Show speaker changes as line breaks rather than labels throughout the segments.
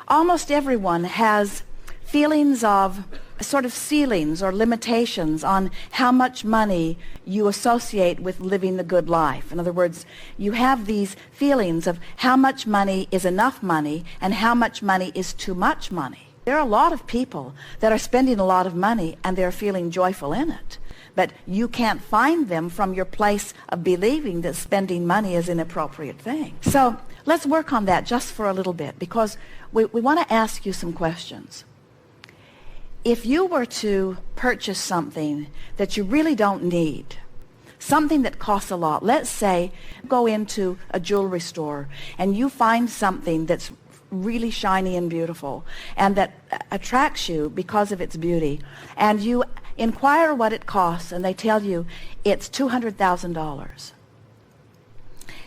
almost everyone has feelings of sort of ceilings or limitations on how much money you associate with living the good life. In other words, you have these feelings of how much money is enough money and how much money is too much money. There are a lot of people that are spending a lot of money and they're feeling joyful in it. But you can't find them from your place of believing that spending money is an appropriate thing. So let's work on that just for a little bit, because we want to ask you some questions. If you were to purchase something that you really don't need, something that costs a lot, let's say go into a jewelry store and you find something that's really shiny and beautiful and that attracts you because of its beauty, and you inquire what it costs and they tell you it's $200,000,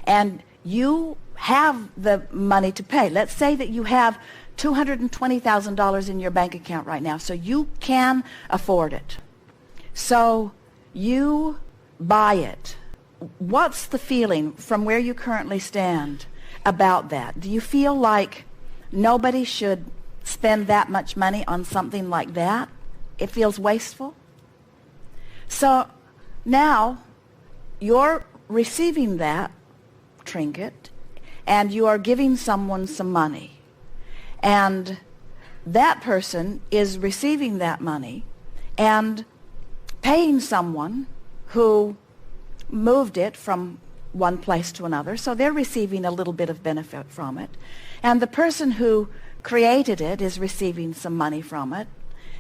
and you have the money to pay. Let's say that you have $220,000 in your bank account right now, so you can afford it. So you buy it. What's the feeling from where you currently stand about that? Do you feel like nobody should spend that much money on something like that? It feels wasteful? So now you're receiving that trinket and you are giving someone some money. And that person is receiving that money and paying someone who moved it from one place to another. So they're receiving a little bit of benefit from it. And the person who created it is receiving some money from it.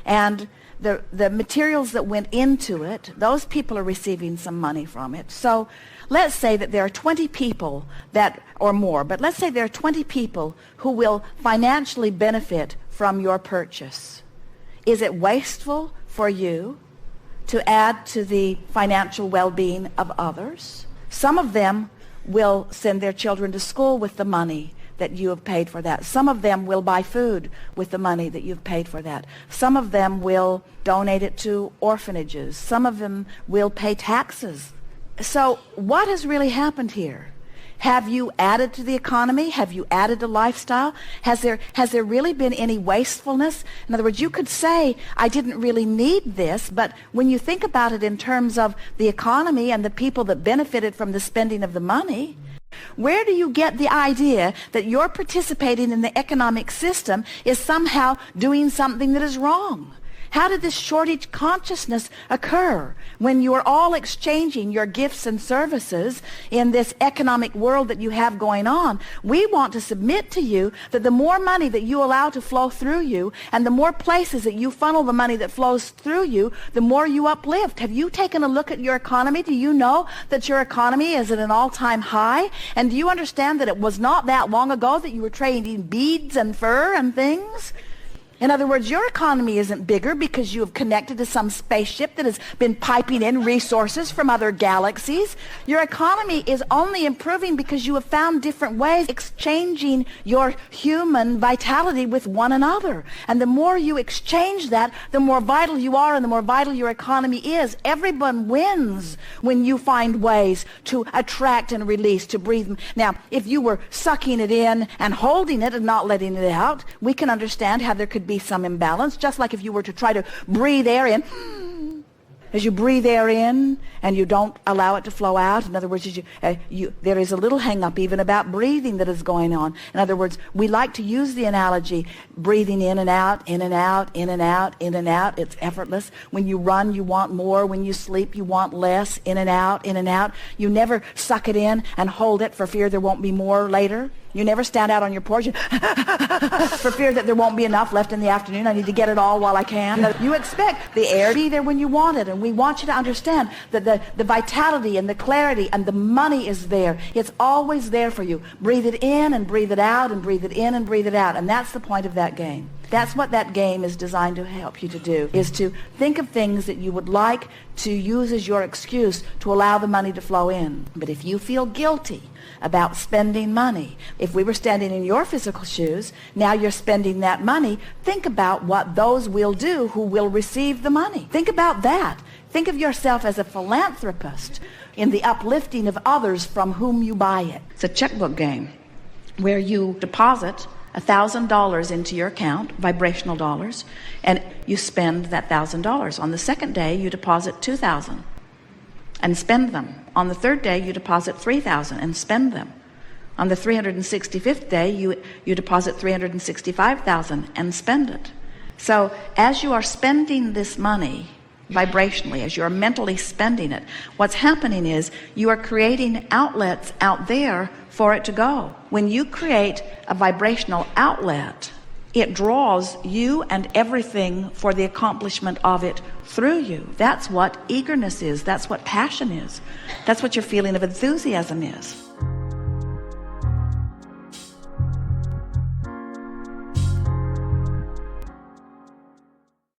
And the materials that went into it, those people are receiving some money from it. So let's say that there are 20 people that, or more, but let's say there are 20 people who will financially benefit from your purchase. Is it wasteful for you to add to the financial well-being of others? Some of them will send their children to school with the money that you have paid for that. Some of them will buy food with the money that you've paid for that. Some of them will donate it to orphanages. Some of them will pay taxes. So what has really happened here? Have you added to the economy? Have you added to lifestyle? Has there really been any wastefulness? In other words, you could say, I didn't really need this, but when you think about it in terms of the economy and the people that benefited from the spending of the money, where do you get the idea that your participating in the economic system is somehow doing something that is wrong? How did this shortage consciousness occur when you are all exchanging your gifts and services in this economic world that you have going on? We want to submit to you that the more money that you allow to flow through you and the more places that you funnel the money that flows through you, the more you uplift. Have you taken a look at your economy? Do you know that your economy is at an all-time high? And do you understand that it was not that long ago that you were trading beads and fur and things? In other words, your economy isn't bigger because you have connected to some spaceship that has been piping in resources from other galaxies. Your economy is only improving because you have found different ways of exchanging your human vitality with one another. And the more you exchange that, the more vital you are and the more vital your economy is. Everyone wins when you find ways to attract and release, to breathe. Now, if you were sucking it in and holding it and not letting it out, we can understand how there could be some imbalance, just like if you were to try to breathe air in. As you breathe air in and you don't allow it to flow out, in other words, there is a little hang-up even about breathing that is going on. In other words, we like to use the analogy, breathing in and out, in and out, in and out, in and out. It's effortless. When you run, you want more. When you sleep, you want less. In and out, in and out. You never suck it in and hold it for fear there won't be more later. You never stand out on your porch for fear that there won't be enough left in the afternoon. I need to get it all while I can. You expect the air to be there when you want it, and we want you to understand that the vitality and the clarity and the money is there. It's always there for you. Breathe it in and breathe it out and breathe it in and breathe it out. And that's the point of that game. That's what that game is designed to help you to do, is to think of things that you would like to use as your excuse to allow the money to flow in. But if you feel guilty about spending money, if we were standing in your physical shoes, now you're spending that money, think about what those will do who will receive the money. Think about that. Think of yourself as a philanthropist in the uplifting of others from whom you buy it. It's a checkbook game where you deposit $1,000 into your account, vibrational dollars, and you spend that $1,000. On the second day, you deposit $2,000 and spend them. On the third day, you deposit $3,000 and spend them. On the 365th day, you deposit $365,000 and spend it. So as you are spending this money vibrationally, as you are mentally spending it, what's happening is you are creating outlets out there for it to go. When you create a vibrational outlet, it draws you and everything for the accomplishment of it through you. That's what eagerness is. That's what passion is. That's what your feeling of enthusiasm is.